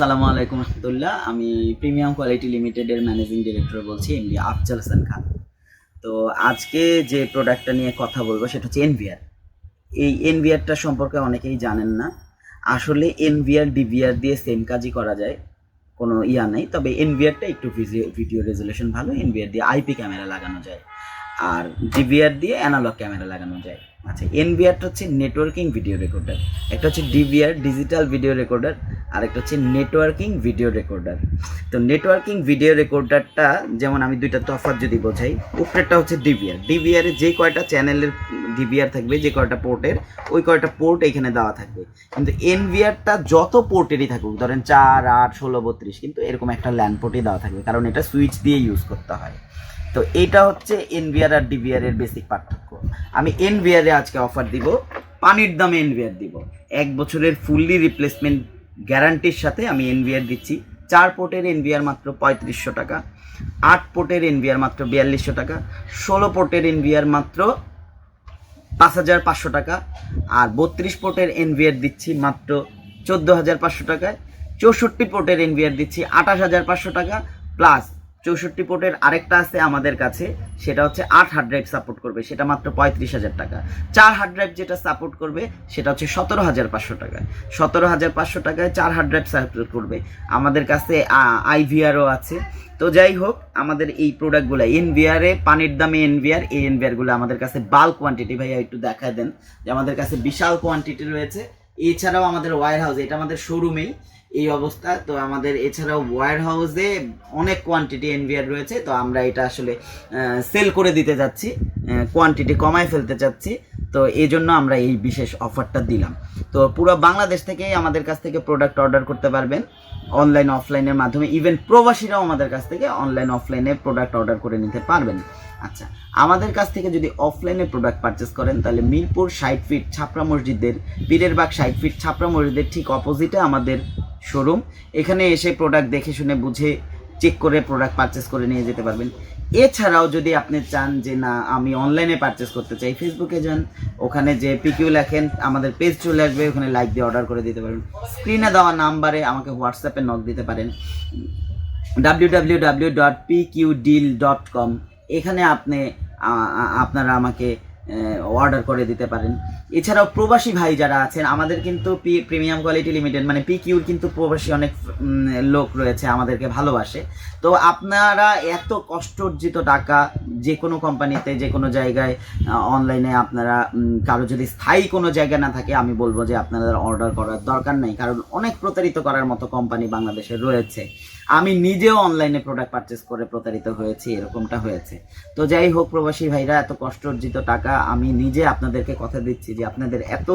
আসসালামু আলাইকুম রহমতুল্লাহ। আমি প্রিমিয়াম কোয়ালিটি লিমিটেডের ম্যানেজিং ডিরেক্টর বলছি, এমডি আফজাল হাসান খান। তো আজকে যে প্রোডাক্টটা নিয়ে কথা বলবো সেটা হচ্ছে এনভিআর। এই এনভিআরটা সম্পর্কে অনেকেই জানেন না। আসলে এনভিআর ডিভিআর দিয়ে সেম কাজই করা যায়, কোনো নেই। তবে এনভিআরটা একটু ভিডিও রেজুলেশন ভালো। এনভিআর দিয়ে আইপি ক্যামেরা লাগানো যায়, আর ডিভিআর দিয়ে অ্যানালগ ক্যামেরা লাগানো যায়। আচ্ছা, এনভিআরটা হচ্ছে নেটওয়ার্কিং ভিডিও রেকর্ডার, একটা হচ্ছে ডিভিআর ডিজিটাল ভিডিও রেকর্ডার, আর একটা হচ্ছে নেটওয়ার্কিং ভিডিও রেকর্ডার। তো নেটওয়ার্কিং ভিডিও রেকর্ডারটা যেমন আমি দুইটা তফাৎ যদি বোঝাই, উপরেরটা হচ্ছে ডিভিআর। ডিভিআরে যে কয়টা চ্যানেলের ডিভিআর থাকবে, যে কয়টা পোর্টের, ওই কয়টা পোর্ট এখানে দেওয়া থাকবে। কিন্তু এনভিআরটা যত পোর্টেরই থাকুক, ধরেন 4, 8, 16, 32, কিন্তু এরকম একটা ল্যান্ড পোর্টই দেওয়া থাকবে, কারণ এটা সুইচ দিয়ে ইউজ করতে হয়। তো এটা হচ্ছে এনভিআর আর ডিভিআর এর বেসিক পার্থক্য। আমি এনভিআরে আজকে অফার দিব, পানির দামে এনভিআর দিব। 1 বছরের ফুললি রিপ্লেসমেন্ট গ্যারান্টির সাথে আমি এনভিআর দিচ্ছি। 4 পোর্টের এনভিআর মাত্র 3500 টাকা, 8 পোর্টের এনভিআর মাত্র 4200 টাকা, 16 পোর্টের এনভিআর মাত্র 5500 টাকা, আর 32 পোর্টের এনভিআর দিচ্ছি মাত্র 14500 টাকায়। 64 পোর্টের এনভিআর দিচ্ছি 28500 টাকা, প্লাস 64 পোর্টের আরেকটা আছে আমাদের কাছে, সেটা হচ্ছে 8 হার্ড ড্রাইভ সাপোর্ট করবে, সেটা মাত্র 35000 টাকা। 4 হার্ড ড্রাইভ যেটা সাপোর্ট করবে সেটা হচ্ছে 17500 টাকা। 17500 টাকায় 4 হার্ড ড্রাইভ সাপোর্ট করবে। আমাদের কাছে আইভিআরও আছে। তো যাই হোক, আমাদের এই প্রোডাক্টগুলো এনভিআরে পানির দামে এনভিআর, এই এনভিআরগুলো আমাদের কাছে বাল্ক কোয়ান্টিটি, ভাইয়া একটু দেখা দেন যে আমাদের কাছে বিশাল কোয়ান্টিটি রয়েছে। এছাড়াও আমাদের ওয়্যার হাউসে, এটা আমাদের শোরুমেই এই অবস্থা, তো আমাদের এছাড়াও ওয়্যার হাউসে অনেক কোয়ান্টিটি এনভিআর রয়েছে। তো আমরা এটা আসলে সেল করে দিতে যাচ্ছি, কোয়ান্টিটি কমায় ফেলতে চাচ্ছি। তো এই জন্য আমরা এই বিশেষ অফারটা দিলাম। তো পুরো বাংলাদেশ থেকেই আমাদের কাছ থেকে প্রোডাক্ট অর্ডার করতে পারবেন, অনলাইন অফলাইনের মাধ্যমে। ইভেন প্রবাসীরাও আমাদের কাছ থেকে অনলাইন অফলাইনে প্রোডাক্ট অর্ডার করে নিতে পারবেন। আচ্ছা, আমাদের কাছ থেকে যদি অফলাইনে প্রোডাক্ট পারচেস করেন, তাহলে মিরপুর 60 ফিট ছাপড়া মসজিদের, পিরেরবাগ 60 ফিট ছাপড়া মসজিদের ঠিক অপোজিটে আমাদের শোরুম। এখানে এসে প্রোডাক্ট দেখে শুনে বুঝে চেক করে প্রোডাক্ট পারচেস করে নিয়ে যেতে পারবেন। এছাড়াও যদি আপনি চান যে না আমি অনলাইনে পারচেস করতে চাই, ফেসবুকে যান, ওখানে যে পিকিউ লেখেন, আমাদের পেজ চলে আসবে, ওখানে লাইক দিয়ে অর্ডার করে দিতে পারেন। স্ক্রিনে দেওয়া নাম্বারে আমাকে হোয়াটসঅ্যাপে নক দিতে পারেন, www.pqdeal.com। এখানে আপনারা আমাকে অর্ডার করে দিতে পারেন। এছাড়াও প্রবাসী ভাই যারা আছেন, আমাদের কিন্তু প্রিমিয়াম কোয়ালিটি লিমিটেড মানে পিকিউর কিন্তু প্রবাসী অনেক লোক রয়েছে, আমাদেরকে ভালোবাসে। তো আপনারা এত কষ্ট অর্জিত টাকা যে কোনো কোম্পানিতে, যে কোনো জায়গায় অনলাইনে আপনারা কারো যদি স্থায়ী কোনো জায়গা না থাকে, আমি বলবো যে আপনারা অর্ডার করার দরকার নেই, কারণ অনেক প্রতারিত করার মতো কোম্পানি বাংলাদেশে রয়েছে। আমি নিজেও অনলাইনে প্রোডাক্ট পারচেস করে প্রতারিত হয়েছি, এরকমটা হয়েছে। তো যাই হোক, প্রবাসী ভাইরা, এত কষ্ট অর্জিত টাকা আমি নিজে আপনাদেরকে কথা দিচ্ছি যে আপনাদের এত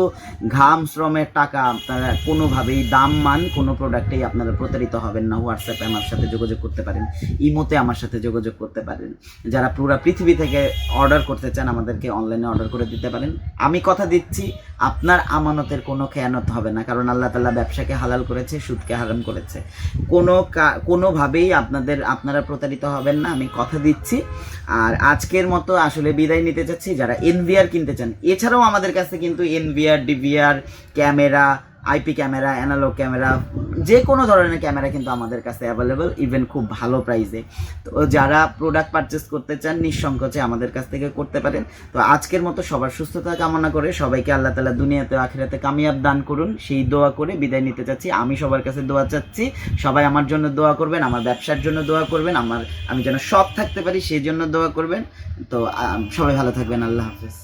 ঘাম শ্রমের টাকা আপনারা কোনোভাবেই দাম মান কোনো প্রোডাক্টেই আপনারা প্রতারিত হবেন না। হোয়াটসঅ্যাপে আমার সাথে যোগাযোগ করতে পারেন, ইমোতে আমার সাথে যোগাযোগ করতে পারেন। যারা পুরো পৃথিবী থেকে অর্ডার করতে চান, আমাদেরকে অনলাইনে অর্ডার করে দিতে পারেন। আমি কথা দিচ্ছি, আপনার আমানতের কোনো খেয়ানত হবে না, কারণ আল্লাহ তাআলা ব্যবসাকে হালাল করেছে, সুদকে হারাম করেছে। কোনোভাবেই আপনারা প্রতারিত হবেন না, আমি কথা দিচ্ছি। আর আজকের মতো আসলে বিদায় নিতে চাচ্ছি। যারা এনভিআর কিনতে চান, এছাড়াও আমাদের কাছে কিন্তু NVR, DVR, camera, IP camera, analogue camera, যে কোনো ধরনের ক্যামেরা কিন্তু আমাদের কাছে অ্যাভেলেবল, ইভেন খুব ভালো প্রাইসে। তো যারা প্রোডাক্ট পারচেস করতে চান, নিঃসংকোচে আমাদের কাছ থেকে করতে পারেন। তো আজকের মতো সবার সুস্থতা কামনা করে সবাইকে আল্লাহ তাআলা দুনিয়াতে আখিরাতে কামিয়াব দান করুন, সেই দোয়া করে বিদায় নিতে চাচ্ছি। আমি সবার কাছে দোয়া চাচ্ছি, সবাই আমার জন্য দোয়া করবেন, আমার ব্যবসার জন্য দোয়া করবেন, আমি যেন সৎ থাকতে পারি সেই জন্য দোয়া করবেন। তো সবাই ভালো থাকবেন, আল্লাহ হাফেজ।